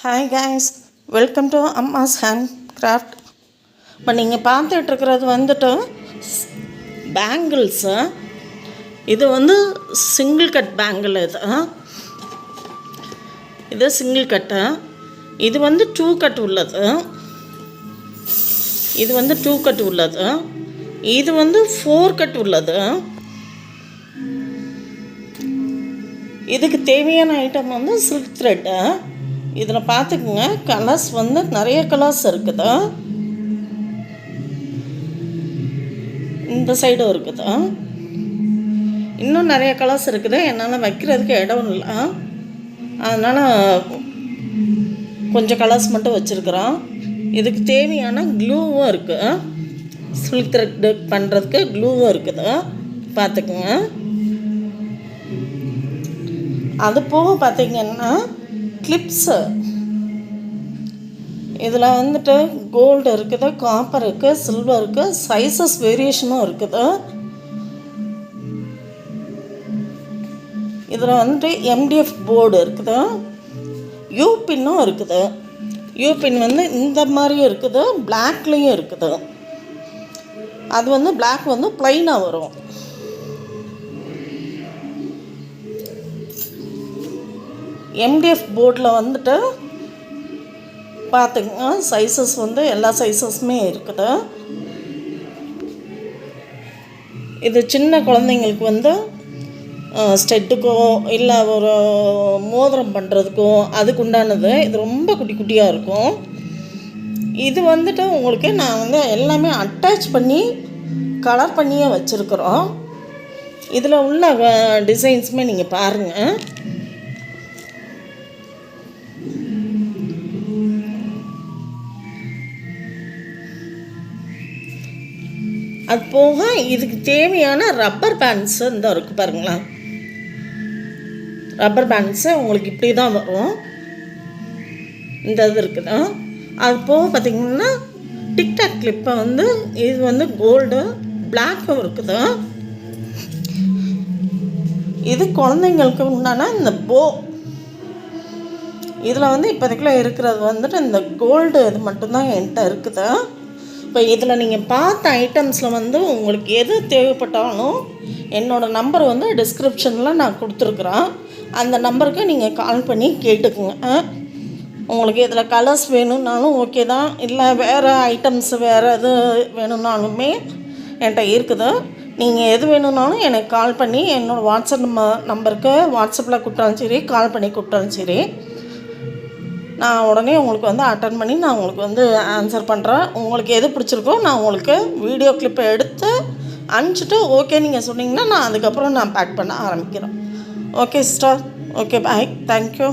Hi guys, welcome to அம்மாஸ் hand craft. இப்போ நீங்கள் பார்த்துட்ருக்கிறது வந்துட்டு பேங்கிள்ஸு. இது வந்து சிங்கிள் கட் பேங்கிள். இது சிங்கிள் கட்டு. இது வந்து 2 கட் உள்ளது. இது வந்து 2 கட் உள்ளது. இது வந்து 4 கட் உள்ளது. இதுக்கு தேவையான ஐட்டம் வந்து சில்க் த்ரெட்டு. இதில் பார்த்துக்குங்க, கலர்ஸ் வந்து நிறைய கலர்ஸ் இருக்குது. இந்த சைடும் இருக்குது. இன்னும் நிறைய கலர்ஸ் இருக்குது. என்னால் வைக்கிறதுக்கு இடம் இல்லை, அதனால் கொஞ்சம் கலர்ஸ் மட்டும் வச்சுருக்குறோம். இதுக்கு தேவையான க்ளூவும் இருக்குது. சில்க் த்ரெட் பண்ணுறதுக்கு க்ளூவும் இருக்குது, பார்த்துக்குங்க. அது போக பார்த்திங்கன்னா கிளிப்ஸு. இதில் வந்துட்டு கோல்டு இருக்குது, காப்பர் இருக்குது, சில்வர் இருக்குது, சைஸஸ் வேரியேஷனும் இருக்குது. இதில் வந்துட்டு MDF போர்டு இருக்குது, யூபின்னும் இருக்குது. யூபின் வந்து இந்த மாதிரியும் இருக்குது, பிளாக்லேயும் இருக்குது. அது வந்து பிளாக் வந்து ப்ளைனாக வரும். MDF போர்டில் வந்துட்டு பார்த்துங்க, சைஸஸ் வந்து எல்லா சைஸஸுமே இருக்குது. இது சின்ன குழந்தைங்களுக்கு வந்து ஸ்டெட்டுக்கோ இல்லை ஒரு மோதிரம் பண்ணுறதுக்கோ அதுக்கு உண்டானது. இது ரொம்ப குட்டி குட்டியாக இருக்கும். இது வந்துட்டு உங்களுக்கு நான் வந்து எல்லாமே அட்டாச் பண்ணி கலர் பண்ணியே வச்சுருக்குறோம். இதில் உள்ள டிசைன்ஸுமே நீங்கள் பாருங்கள். அது போக இதுக்கு தேவையான ரப்பர் பேண்ட்ஸு இந்த இருக்குது பாருங்களா. ரப்பர் பேண்ட்ஸு உங்களுக்கு இப்படி தான் வரும். இந்த இது இருக்குது. அது போக பார்த்திங்கன்னா டிக்டாக் கிளிப்பை வந்து இது வந்து கோல்டு பிளாக்கும் இருக்குது. இது குழந்தைங்களுக்கு உண்டான இந்த போ. இதில் வந்து இப்போதைக்குள்ள இருக்கிறது வந்துட்டு இந்த கோல்டு இது மட்டும்தான் என்கிட்ட இருக்குது. இப்போ இதில் நீங்கள் பார்த்த ஐட்டம்ஸில் வந்து உங்களுக்கு எது தேவைப்பட்டாலும் என்னோடய நம்பர் வந்து டிஸ்கிரிப்ஷனில் நான் கொடுத்துருக்குறேன். அந்த நம்பருக்கு நீங்கள் கால் பண்ணி கேட்டுக்குங்க. உங்களுக்கு இதில் கலர்ஸ் வேணும்னாலும் ஓகே தான், இல்லை வேறு ஐட்டம்ஸ் வேறு எது வேணும்னாலுமே என்கிட்ட இருக்குது. நீங்கள் எது வேணும்னாலும் எனக்கு கால் பண்ணி என்னோடய வாட்ஸ்அப் நம்பருக்கு வாட்ஸ்அப்பில் கூப்பிட்டாலும் சரி, கால் பண்ணி கூப்பிட்டாலும் சரி, நான் உடனே உங்களுக்கு வந்து அட்டன் பண்ணி நான் உங்களுக்கு வந்து ஆன்சர் பண்ணுறேன். உங்களுக்கு எது பிடிச்சிருக்கோ நான் உங்களுக்கு வீடியோ கிளிப்பை எடுத்து அனுப்பிச்சிட்டு ஓகே நீங்கள் சொன்னீங்கன்னா நான் அதுக்கப்புறம் நான் பேக் பண்ண ஆரம்பிக்கிறேன். Okay sister, okay bye, thank you.